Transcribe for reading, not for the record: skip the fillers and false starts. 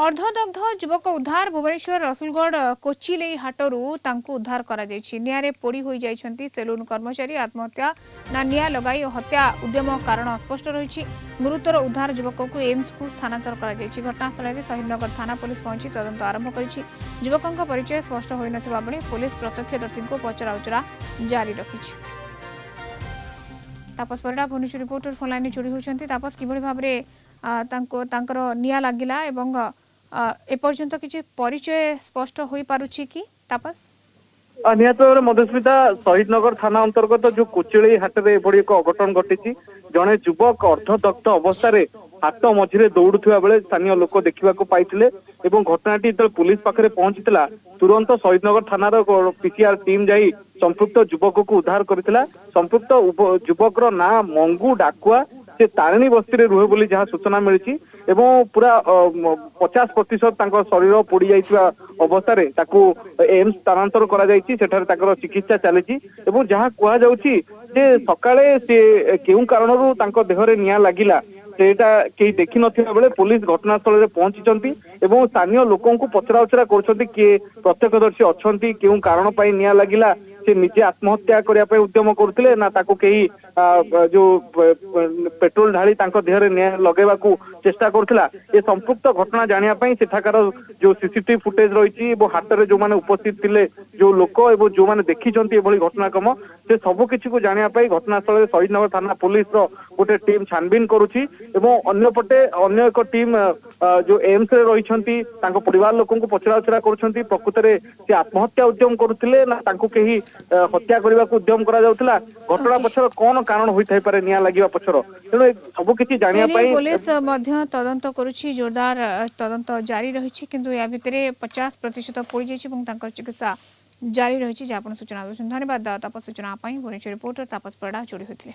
अर्धदग्ध युवक उद्धार भुवनेश्वर रसुलगढ़ कोचिले हाटरू उद्धार करा निआरे पोड़ी हो जाइछंती सेलून कर्मचारी आत्महत्या ना निया लगाई हत्या उद्यम कारण अस्पष्ट रही गुरुतर उद्धार युवक को एम्स को स्थानांतर करा घटनास्थल में शहीदनगर थाना पुलिस पहुंची तदंत आरंभ कर युवक परिचय स्पष्ट हो नथिबा बेले पुलिस प्रत्यक्षदर्शी को पचराउचरा जारी रखी। Tapas Parida Bhubaneswar reporter phone line जोड़ी होती तापस किभଳି भाबरे तांकर निया लागिला एवं एपर्यंत किसी परिचय स्पष्ट हो पारुछि कि तापस निहत भाव में मधुस्मिता शहीदनगर थाना अंतर्गत जो कोचिली हाट में एभली एक अघटन घटी जड़े युवक अर्धदग्ध अवस्था हाट मझिरे दौड़ुवा बेले स्थानीय लोक देखा पाई घटनाटी जो पुलिस पाखे पहुंची तुरंत शहीदनगर थानार पीसीआर टीम जाई संपृक्त युवक को उद्धार करथिला। संपृक्त युवक ना मंगू डाकुआ से तारिणी बस्ती में रुहे बोली जहाँ सूचना मिली एवं पूरा 50% शरीर पोड़ी जाइथिबा अवस्था रे ताकू एम्स स्थानांतर करा जायछि सेठार ताकर चिकित्सा चली जहाँ कहा जाउछि जे सकाळे से केउ कारणरू तांको देहरे निया लागिला सेटा केही देखि नथिबा बेले पुलिस घटनास्थल में पहुंची एवं स्थानीय लोकों को पचराउचरा करछन्ति किए प्रत्यक्षदर्शी अछन्ति केउ कारण पई निया लागिला से निजे आत्महत्या करने उद्यम करते ना ताको कहीं जो पेट्रोल ढाली देहरे निया लगेवा चेष्टा करथिला। ये संपुक्त घटना जानिया सेठाकार जो सीसीटीवी फुटेज रही हाट में जो माने उपस्थित थिले जो लोक एवं जो माने देखिचंती एभली घटनाक्रम से सब किछि को जानिया घटनास्थल में शहीदनगर थाना पुलिस रो गोटे टीम छानबीन करुछि एवं अन्यपटे अन्य एक टीम जो एम्स रे रहिछंती तांको परिवार लोकों को पचराउचरा करुछंती प्रकृत में से आत्महत्या उद्यम करुथिले ना तांको केही हत्या करने को उद्यम करा जाउथला घटना पछर कौन कारण होई थाई पारे निया लागिवा पछर तेणु सब किछि जानिया पई पुलिस मध्य तदंत करुछि जोरदार तदंत जारी रहिछि किंतु या भितरे 50% पोड़ी जाइछि এবং तांकर चिकित्सा जारी रहिछि जे आपण सूचना दउछन। धन्यवाद तापस सूचना पई भुवनेश्वर रिपोर्टर तापस परडा जोड़ी होइथिले।